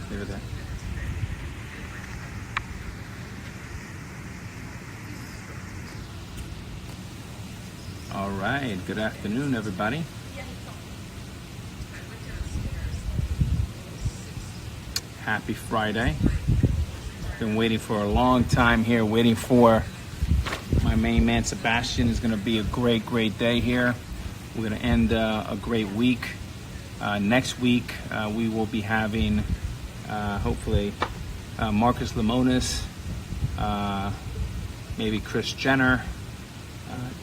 Leave it there. All right. Good afternoon, everybody. Happy Friday. Been waiting for a long time here, waiting for my main man Sebastian. Is going to be a great day here. We're going to end a great week. Next week we will be having hopefully Marcus Lemonis, maybe Chris Jenner,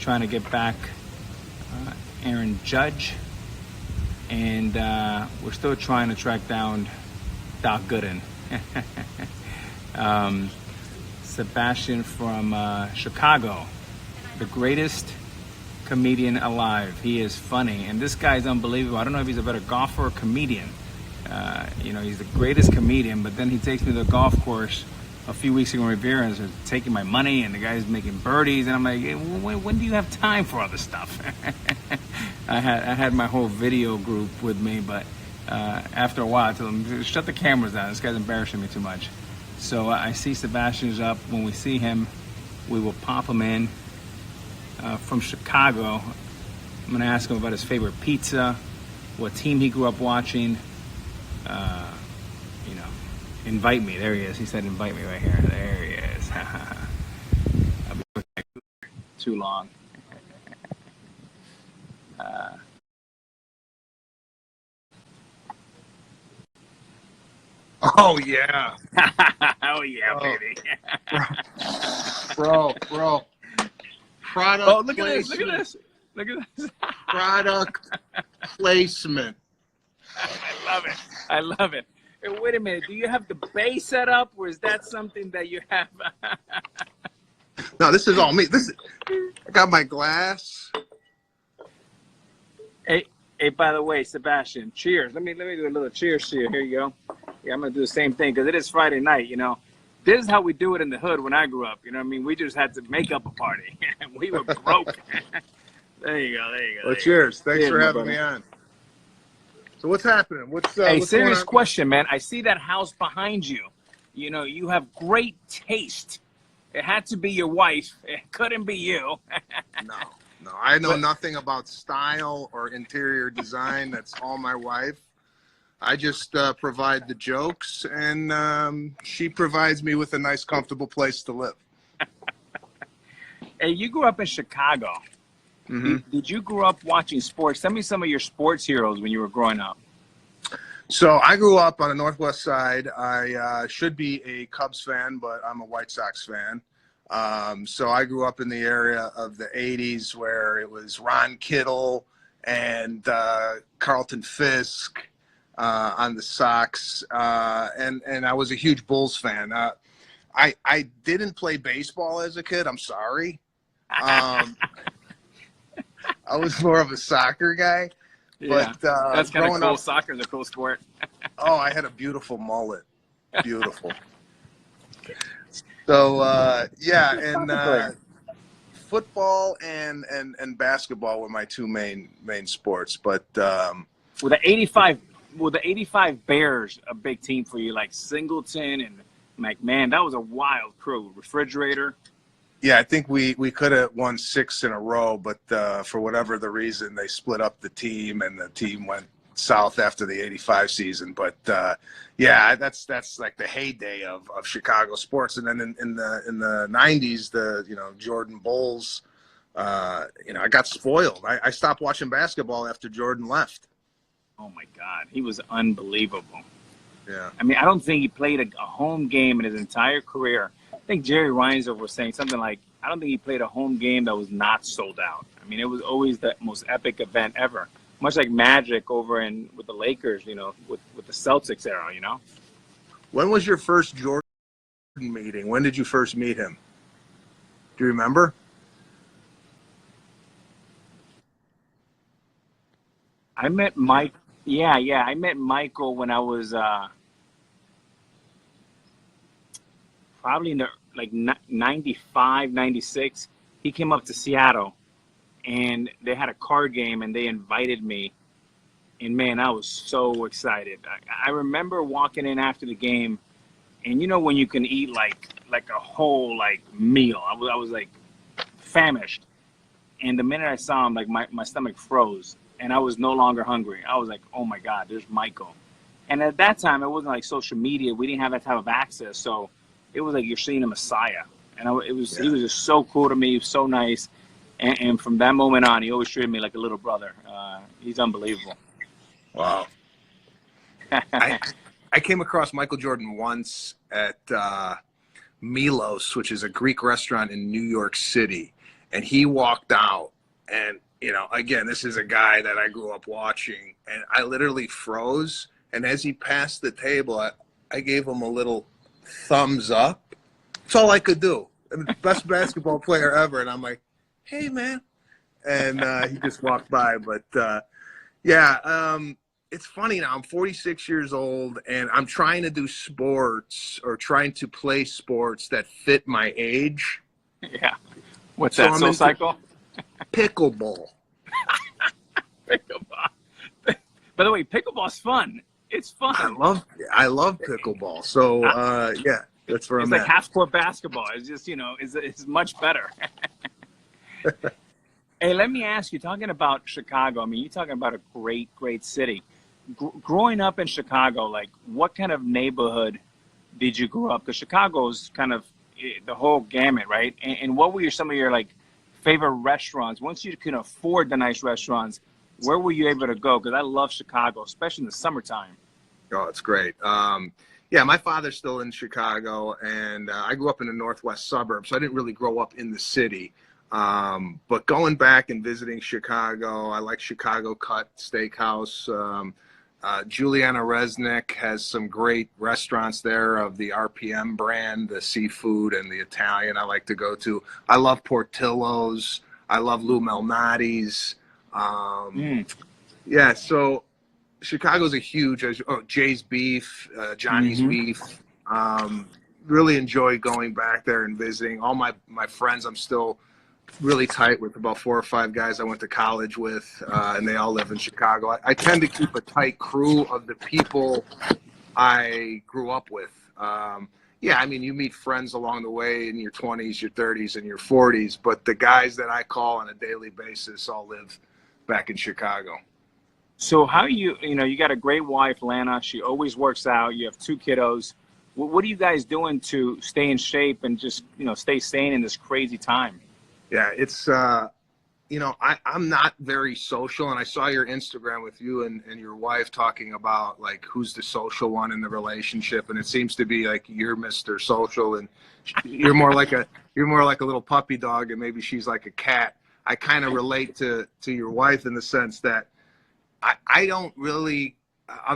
trying to get back Aaron Judge, and we're still trying to track down Doc Gooden. Sebastian from Chicago, the greatest comedian alive. He is funny, and this guy's unbelievable. I don't know if he's a better golfer or comedian. He's the greatest comedian, but then he takes me to the golf course a few weeks ago in Riviera and is taking my money, and the guy's making birdies, and I'm like, hey, when do you have time for all this stuff? I had my whole video group with me, but after a while I told him, shut the cameras down, this guy's embarrassing me too much. So I see Sebastian's up. When we see him, we will pop him in. From Chicago, I'm going to ask him about his favorite pizza, what team he grew up watching. Invite me. There he is. He said invite me right here. There he is. I'll be with that too long. Oh yeah. Oh yeah, baby. bro. Product Oh, look placement. at this. Look at this. Product placement. I love it. Hey, wait a minute. Do you have the bay set up, or is that something that you have? No, this is all me. I got my glass. Hey, by the way, Sebastian, cheers. Let me do a little cheers to you. Here you go. Yeah, I'm gonna do the same thing because it is Friday night. This is how we do it in the hood when I grew up. You know what I mean? We just had to make up a party. We were broke. There you go. Well, cheers. Thanks for having me on. So what's happening? What's serious question, man. I see that house behind you. You have great taste. It had to be your wife. It couldn't be you. No. I know nothing about style or interior design. That's all my wife. I just provide the jokes, and she provides me with a nice, comfortable place to live. Hey, you grew up in Chicago. Mm-hmm. Did you grow up watching sports? Tell me some of your sports heroes when you were growing up. So I grew up on the Northwest side. I should be a Cubs fan, but I'm a White Sox fan. So I grew up in the area of the 80s where it was Ron Kittle and Carlton Fisk on the Sox. And I was a huge Bulls fan. I didn't play baseball as a kid. I'm sorry. I was more of a soccer guy. Yeah, but that's kind of cool. Soccer's a cool sport. Oh, I had a beautiful mullet. Beautiful. So, and football and basketball were my two main sports. But were the 85 Bears a big team for you, like Singleton and McMahon? That was a wild crew. Refrigerator. Yeah, I think we could have won 6 in a row, but for whatever the reason, they split up the team, and the team went south after the 85 season. But yeah, that's like the heyday of Chicago sports. And then in the 90s, the Jordan Bulls, I got spoiled. I stopped watching basketball after Jordan left. Oh my God, he was unbelievable. Yeah. I mean, I don't think he played a home game in his entire career. I think Jerry Reinsdorf was saying something like, I don't think he played a home game that was not sold out. I mean, it was always the most epic event ever. Much like Magic over with the Lakers, with the Celtics era, When was your first Jordan meeting? When did you first meet him? Do you remember? I met Mike. Yeah. I met Michael when I was probably in the 95, 96. He came up to Seattle, and they had a card game, and they invited me And man, I was so excited. I remember walking in after the game, and you know when you can eat like a whole like meal. I was like famished, and the minute I saw him, like my stomach froze, and I was no longer hungry. I was like, oh my God, there's Michael. And at that time, it wasn't like social media. We didn't have that type of access, so it was like you're seeing a Messiah. And he was just so cool to me, so nice. And from that moment on, he always treated me like a little brother. He's unbelievable. Wow. I came across Michael Jordan once at Milos, which is a Greek restaurant in New York City, and he walked out. And you know, again, this is a guy that I grew up watching, and I literally froze. And as he passed the table, I gave him a little thumbs up. That's all I could do. I mean, best basketball player ever, and I'm like, "Hey, man," and he just walked by. But it's funny now. I'm 46 years old, and I'm trying to do sports or trying to play sports that fit my age. Yeah. What's that? Soul Cycle? Pickleball. Pickleball. By the way, pickleball's fun. It's fun. I love pickleball. So that's where it's I'm like at. half court basketball. It's just it's much better. Hey, let me ask you. Talking about Chicago, I mean, you're talking about a great city. Growing up in Chicago, like what kind of neighborhood did you grow up? Because Chicago's kind of the whole gamut, right? And what were some of your like favorite restaurants? Once you can afford the nice restaurants, where were you able to go? Because I love Chicago, especially in the summertime. Oh, it's great. My father's still in Chicago, and I grew up in the northwest suburbs, so I didn't really grow up in the city. But going back and visiting Chicago, I like Chicago Cut Steakhouse. Juliana Resnick has some great restaurants there of the RPM brand, the seafood and the Italian I like to go to. I love Portillo's. I love Lou Malnati's. So Chicago's a huge, Jay's Beef, Johnny's Beef. Really enjoy going back there and visiting. All my friends, I'm still really tight with about 4 or 5 guys I went to college with, and they all live in Chicago. I tend to keep a tight crew of the people I grew up with. I mean, you meet friends along the way in your 20s, your 30s, and your 40s, but the guys that I call on a daily basis all live back in Chicago. So how you got a great wife, Lana. She always works out. You have 2 kiddos. What are you guys doing to stay in shape and just, stay sane in this crazy time? Yeah, it's, I'm not very social, and I saw your Instagram with you and your wife talking about like who's the social one in the relationship, and it seems to be like you're Mr. Social, and you're more like a little puppy dog, and maybe she's like a cat. I kind of relate to your wife in the sense that I'm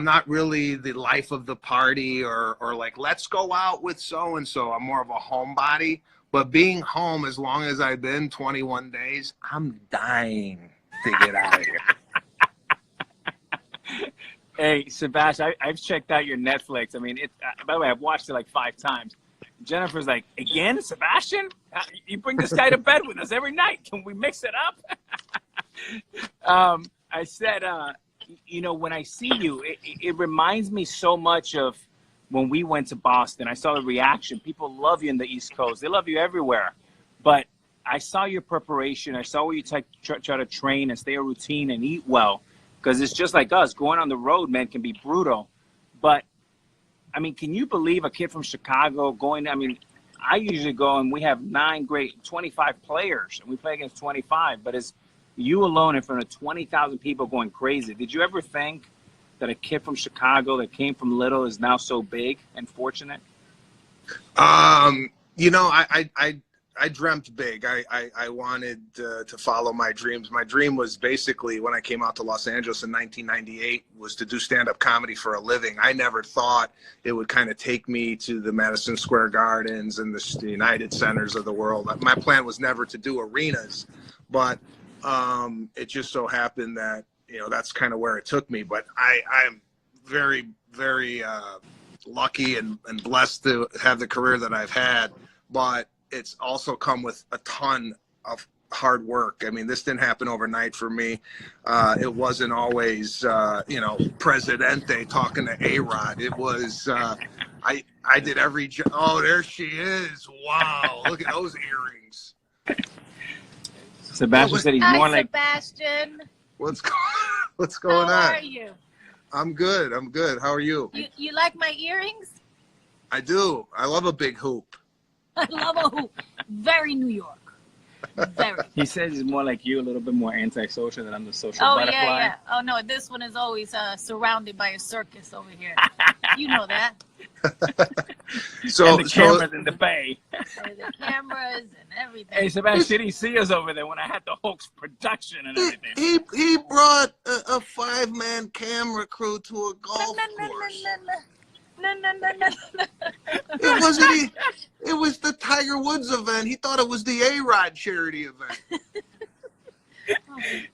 not really the life of the party or like let's go out with so and so. I'm more of a homebody. But being home as long as I've been, 21 days, I'm dying to get out of here. Hey, Sebastian, I've checked out your Netflix. I mean, by the way, I've watched it like 5 times. Jennifer's like, again, Sebastian? You bring this guy to bed with us every night. Can we mix it up? I said, when I see you, it reminds me so much of when we went to Boston. I saw the reaction. People love you in the East Coast. They love you everywhere. But I saw your preparation. I saw where you try to train and stay a routine and eat well. Because it's just like us. Going on the road, man, can be brutal. But, I mean, can you believe a kid from Chicago I usually go and we have 25 players. And we play against 25. But it's you alone in front of 20,000 people going crazy. Did you ever think that a kid from Chicago that came from little is now so big and fortunate? I dreamt big. I wanted to follow my dreams. My dream was basically when I came out to Los Angeles in 1998 was to do stand-up comedy for a living. I never thought it would kind of take me to the Madison Square Gardens and the United Centers of the world. My plan was never to do arenas, but it just so happened that that's kind of where it took me. But I'm very, very lucky and blessed to have the career that I've had. But it's also come with a ton of hard work. I mean, this didn't happen overnight for me. It wasn't always, you know, Presidente talking to AROD. It was, I did every job. Oh, there she is. Wow. Look at those earrings. Sebastian said he's more like. Sebastian. What's going on? How are you? I'm good. I'm good. How are you? You like my earrings? I do. I love a big hoop. I love a hoop. Very New York. Very. He says he's more like you, a little bit more antisocial than I'm the social Oh, butterfly. yeah. Oh, no, this one is always surrounded by a circus over here. You know that. And the cameras in the bay. The cameras and everything. Hey, Sebastian, he see us over there when I had the Hawks production and everything. He brought a 5-man camera crew to a golf course. It was the Tiger Woods event. He thought it was the AROD charity event.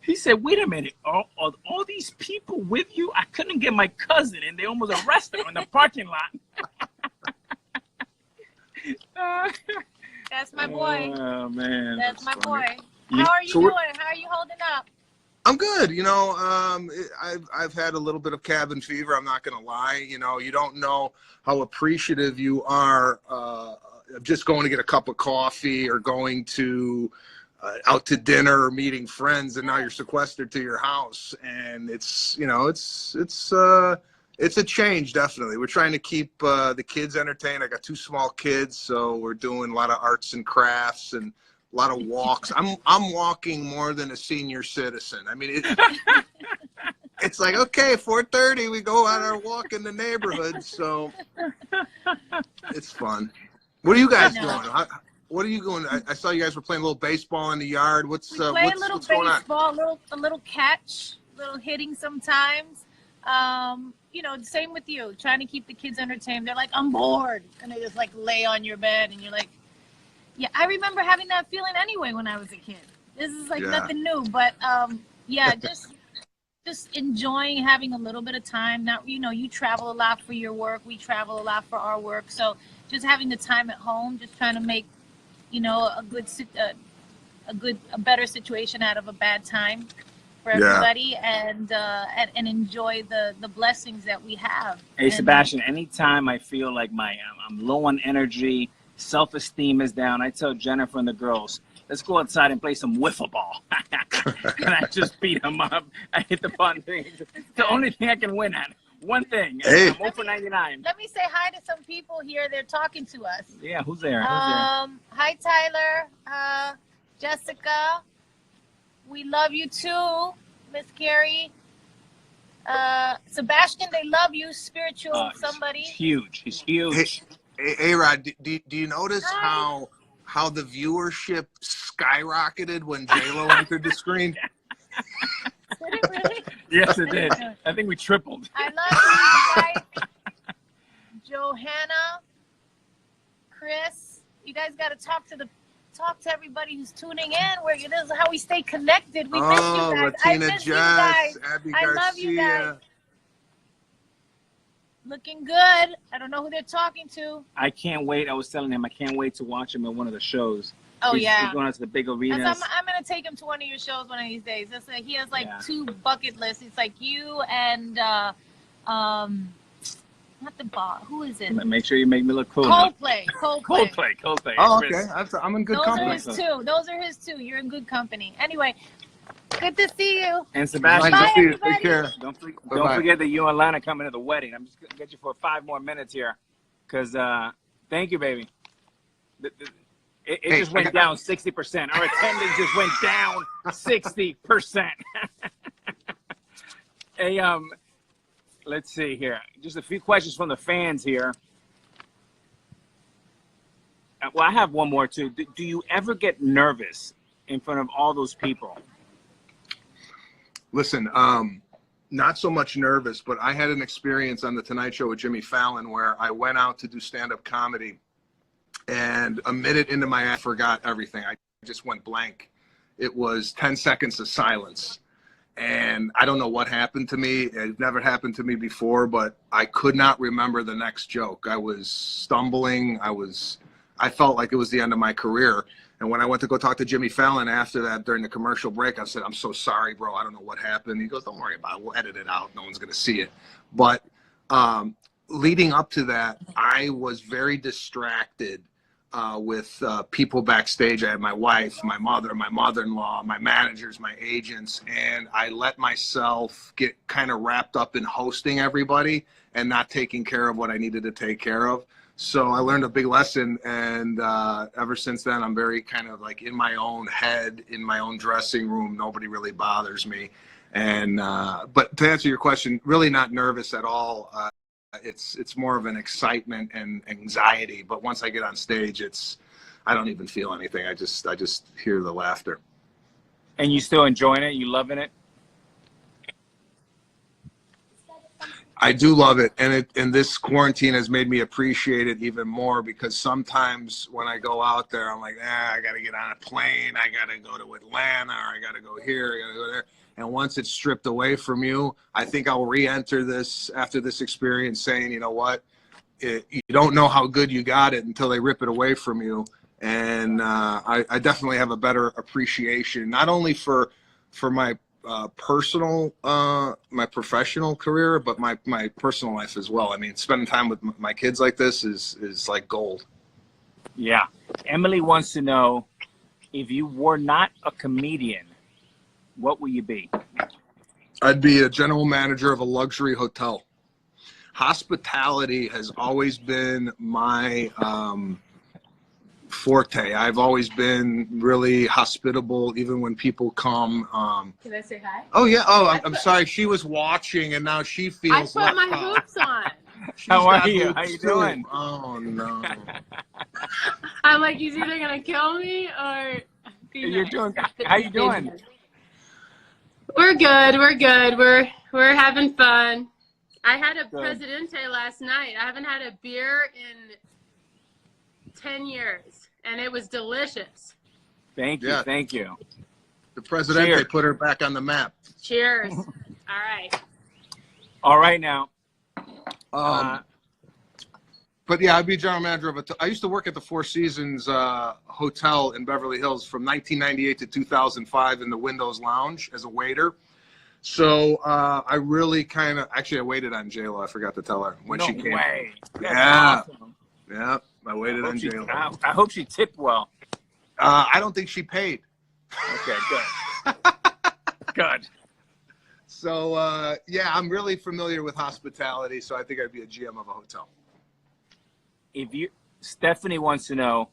He said, wait a minute, are all these people with you? I couldn't get my cousin, and they almost arrested him in the parking lot. That's my boy. Oh, man. That's my boy. You- How are you doing? How are you holding up? I'm good. You know, I've had a little bit of cabin fever. I'm not going to lie. You know, you don't know how appreciative you are of just going to get a cup of coffee or going to out to dinner or meeting friends, and now you're sequestered to your house. And it's, you know, it's a change, definitely. We're trying to keep the kids entertained. I got 2 small kids, so we're doing a lot of arts and crafts and a lot of walks. I'm walking more than a senior citizen. I mean, it's like, okay, 4:30, we go on our walk in the neighborhood, so it's fun. What are you guys doing? What are you going? I saw you guys were playing a little baseball in the yard. What's We play a little going on? baseball, a little catch, a little hitting sometimes. You know, same with you, trying to keep the kids entertained. They're like, I'm bored, and they just like lay on your bed, and you're like, yeah, I remember having that feeling anyway when I was a kid. This is like nothing new, but yeah, just enjoying having a little bit of time. Now, you know, you travel a lot for your work. We travel a lot for our work. So just having the time at home, just trying to make, you know, a better situation out of a bad time for everybody, and enjoy the blessings that we have. Hey, Sebastian, anytime I feel like I'm low on energy, self-esteem is down, I tell Jennifer and the girls, let's go outside and play some wiffle ball. And I just beat them up. I hit the button. It's the only thing I can win at. One thing. Hey. I'm 0 for 99. Let me say hi to some people here. They're talking to us. Yeah, who's there? Hi, Tyler. Jessica. We love you too, Miss Carrie. Sebastian, they love you. Spiritual somebody. He's huge. He's huge. Hey, AROD, do you notice how the viewership skyrocketed when J-Lo entered the screen? Did it really? Yes, it did. I think we tripled. I love you guys. Johanna, Chris, you guys got to talk to everybody who's tuning in. This is how we stay connected. We miss you guys. I miss you guys. Abby I love you guys. Looking good. I don't know who they're talking to. I can't wait. I was telling him I can't wait to watch him at one of the shows. Oh, He's yeah. going out to the big arenas. I'm going to take him to one of your shows one of these days. He has like 2 bucket lists. It's like you and, not the boss. Who is it? Make sure you make me look cool. Coldplay. Coldplay. Oh, okay. I'm in good company. Those are his 2. You're in good company. Anyway, good to see you. And Sebastian, Nice to see you. everybody. Take care. don't Bye-bye. forget that you and Lana coming to the wedding. I'm just going to get you for 5 more minutes here. Because, thank you, baby. It just went down 60%. Our attendance just went down 60%. Hey, let's see here. Just a few questions from the fans here. Well, I have one more too. Do you ever get nervous in front of all those people? Listen, not so much nervous, but I had an experience on the Tonight Show with Jimmy Fallon where I went out to do stand-up comedy, and a minute into my act, I forgot everything. I just went blank. It was 10 seconds of silence. And I don't know what happened to me. It never happened to me before, but I could not remember the next joke. I was stumbling. I felt like it was the end of my career. And when I went to go talk to Jimmy Fallon after that during the commercial break, I said, "I'm so sorry, bro. I don't know what happened." He goes, "Don't worry about it. We'll edit it out. No one's going to see it." But leading up to that, I was very distracted with people backstage. I had my wife, my mother, my mother-in-law, my managers, my agents, and I let myself get kind of wrapped up in hosting everybody and not taking care of what I needed to take care of. So I learned a big lesson, and ever since then, I'm very kind of like in my own head, in my own dressing room. Nobody really bothers me. And but to answer your question, really not nervous at all. It's more of an excitement and anxiety. But once I get on stage, I don't even feel anything. I just hear the laughter. And you still enjoying it? You loving it? I do love it, and this quarantine has made me appreciate it even more, because sometimes when I go out there, I'm like, I got to get on a plane, I got to go to Atlanta, or I got to go here, I got to go there. And once it's stripped away from you, I think I'll re-enter this after this experience saying, you know what, you don't know how good you got it until they rip it away from you. And I definitely have a better appreciation, not only for my personal, my professional career, but my personal life as well. I mean, spending time with my kids like this is like gold. Yeah. Emily wants to know, if you were not a comedian, what will you be? I'd be a general manager of a luxury hotel. Hospitality has always been my forte. I've always been really hospitable, even when people come. Can I say hi? Oh yeah. Oh, I'm sorry. She was watching, and now she feels. I put my hoops on. How are you? How you doing? Oh no. I'm like, he's either gonna kill me or be You're nice. doing. How you doing? We're good. We're good. We're having fun. I had a Presidente last night. I haven't had a beer in 10 years, and it was delicious. Thank you. Yeah. Thank you. The Presidente Cheers. put her back on the map. Cheers. All right. All right now. But yeah, I'd be general manager of I used to work at the Four Seasons Hotel in Beverly Hills from 1998 to 2005 in the Windows Lounge as a waiter. So I really kind of, actually I waited on J-Lo. I forgot to tell her when she came. No way. That's Yeah. awesome. Yeah, I waited on J-Lo. I hope she tipped well. I don't think she paid. Okay, good. Good. So yeah, I'm really familiar with hospitality, so I think I'd be a GM of a hotel. Stephanie wants to know,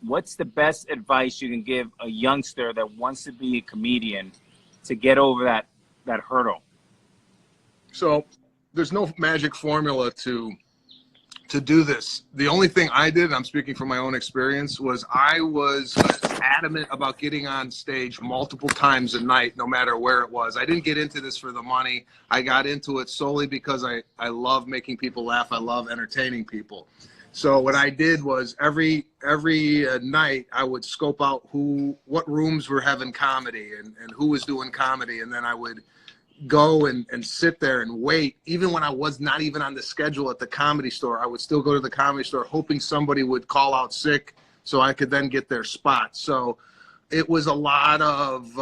what's the best advice you can give a youngster that wants to be a comedian to get over that hurdle? So there's no magic formula to do this. The only thing I did, and I'm speaking from my own experience, was I was adamant about getting on stage multiple times a night, no matter where it was. I didn't get into this for the money. I got into it solely because I love making people laugh. I love entertaining people. So what I did was every night I would scope out what rooms were having comedy and who was doing comedy, and then I would go and sit there and wait. Even when I was not even on the schedule at the Comedy Store, I would still go to the Comedy Store hoping somebody would call out sick so I could then get their spot. So it was a lot of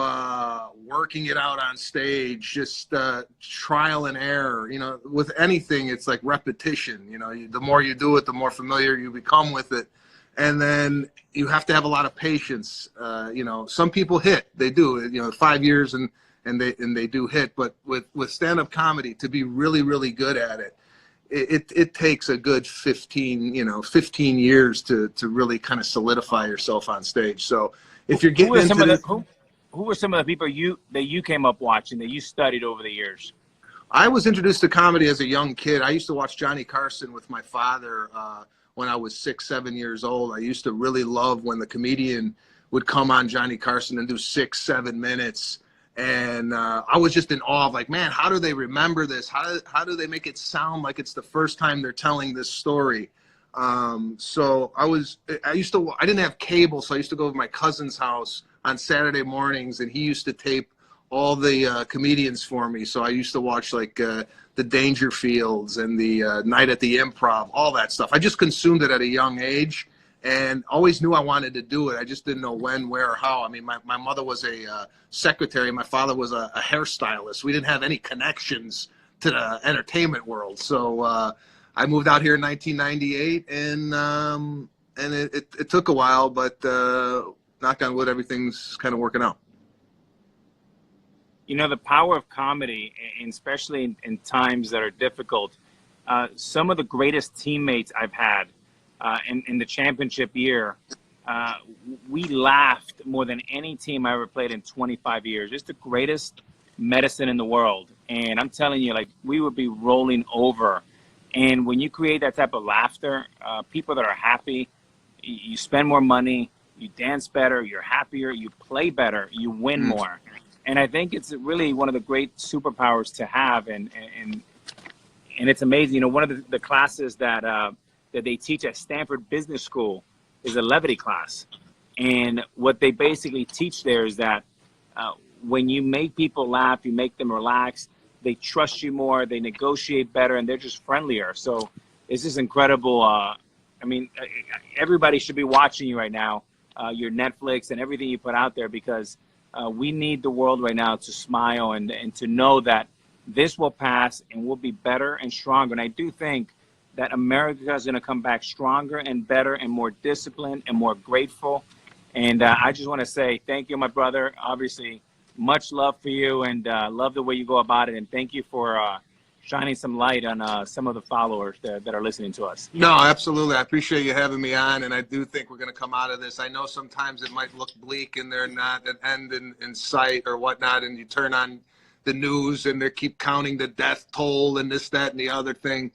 working it out on stage, just trial and error. You know, with anything, it's like repetition. You know, the more you do it, the more familiar you become with it. And then you have to have a lot of patience. You know, some people hit, they do, 5 years and they do hit. But with stand-up comedy, to be really, really good at it, it takes a good 15 years to really kind of solidify yourself on stage. So if you're getting into this, who were some of the people that you came up watching, that you studied over the years? I was introduced to comedy as a young kid. I used to watch Johnny Carson with my father when I was 6, 7 years old. I used to really love when the comedian would come on Johnny Carson and do 6, 7 minutes. And I was just in awe of, like, man, how do they remember this? How do they make it sound like it's the first time they're telling this story? So I didn't have cable, so I used to go to my cousin's house on Saturday mornings, and he used to tape all the comedians for me. So I used to watch like the Dangerfields and the Night at the Improv, all that stuff. I just consumed it at a young age, and always knew I wanted to do it. I just didn't know when, where, or how. I mean, my mother was a secretary. My father was a hairstylist. We didn't have any connections to the entertainment world. So I moved out here in 1998, and it took a while, but knock on wood, everything's kind of working out. You know, the power of comedy, and especially in times that are difficult. Some of the greatest teammates I've had in the championship year, we laughed more than any team I ever played in 25 years. It's the greatest medicine in the world. And I'm telling you, like, we would be rolling over. And when you create that type of laughter, people that are happy, you spend more money, you dance better, you're happier, you play better, you win more. And I think it's really one of the great superpowers to have. And it's amazing. You know, one of the classes that they teach at Stanford Business School is a levity class. And what they basically teach there is that when you make people laugh, you make them relax, they trust you more, they negotiate better, and they're just friendlier. So it's just incredible. I mean, everybody should be watching you right now, your Netflix and everything you put out there, because we need the world right now to smile and to know that this will pass and we'll be better and stronger. And I do think that America is going to come back stronger and better and more disciplined and more grateful. And I just want to say thank you, my brother. Obviously, much love for you, and love the way you go about it. And thank you for shining some light on some of the followers that are listening to us. No, absolutely. I appreciate you having me on, and I do think we're going to come out of this. I know sometimes it might look bleak and there's not an end in sight or whatnot, and you turn on the news and they keep counting the death toll and this, that, and the other thing.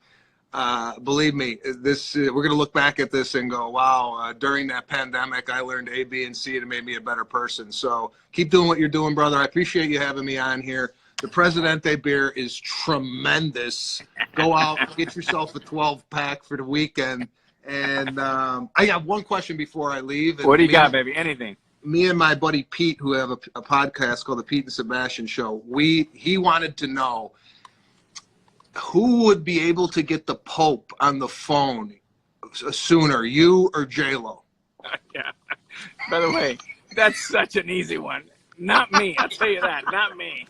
Believe me, this we're going to look back at this and go, wow, during that pandemic, I learned A, B, and C, and it made me a better person. So keep doing what you're doing, brother. I appreciate you having me on here. The Presidente beer is tremendous. Go out, get yourself a 12-pack for the weekend. And I have one question before I leave. What do you got, baby? Anything. Me and my buddy Pete, who have a podcast called the Pete and Sebastian Show, he wanted to know who would be able to get the Pope on the phone sooner, you or J-Lo? Yeah. By the way, that's such an easy one. Not me. I'll tell you that. Not me.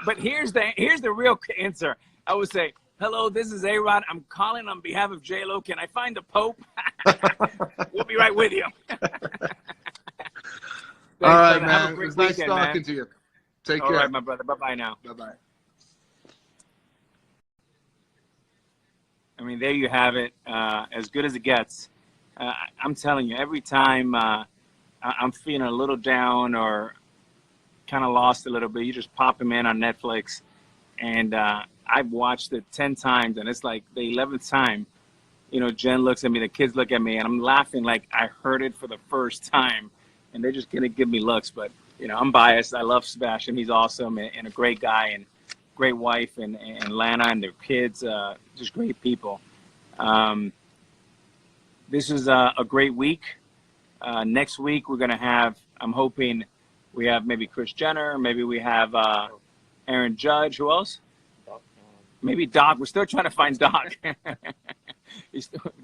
but here's the real answer. I would say, hello, this is AROD. I'm calling on behalf of J-Lo. Can I find the Pope? We'll be right with you. All right, man. It was nice talking to you. Take care. All right, my brother. Bye-bye now. Bye-bye. I mean, there you have it. As good as it gets. I'm telling you, every time I'm feeling a little down or kind of lost a little bit, you just pop him in on Netflix. And I've watched it 10 times, and it's like the 11th time, you know, Jen looks at me, the kids look at me, and I'm laughing like I heard it for the first time. And they're just going to give me looks. But, you know, I'm biased. I love Sebastian. He's awesome and a great guy, and great wife, and Lana and their kids, just great people. This is a great week. Next week, we're going to have, I'm hoping we have maybe Kris Jenner, maybe we have Aaron Judge. Who else? Maybe Doc. We're still trying to find Doc.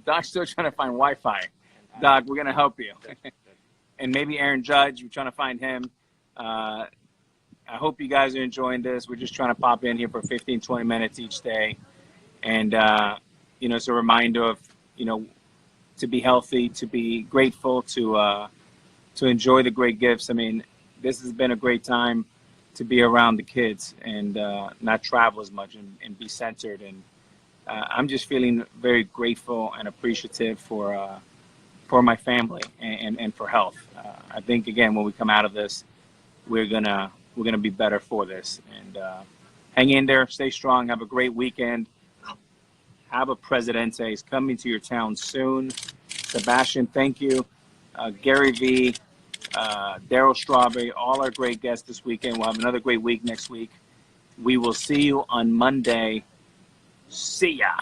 Doc's still trying to find Wi-Fi. Doc, we're going to help you. And maybe Aaron Judge, we're trying to find him. I hope you guys are enjoying this. We're just trying to pop in here for 15, 20 minutes each day. And, you know, it's a reminder of, you know, to be healthy, to be grateful, to enjoy the great gifts. I mean, this has been a great time to be around the kids and not travel as much and be centered. And I'm just feeling very grateful and appreciative for my family and for health. I think, again, when we come out of this, we're gonna be better for this. And hang in there, stay strong, have a great weekend. Have a Presidente. He's coming to your town soon. Sebastian, thank you. Gary V, Daryl Strawberry, all our great guests this weekend. We'll have another great week next week. We will see you on Monday. See ya.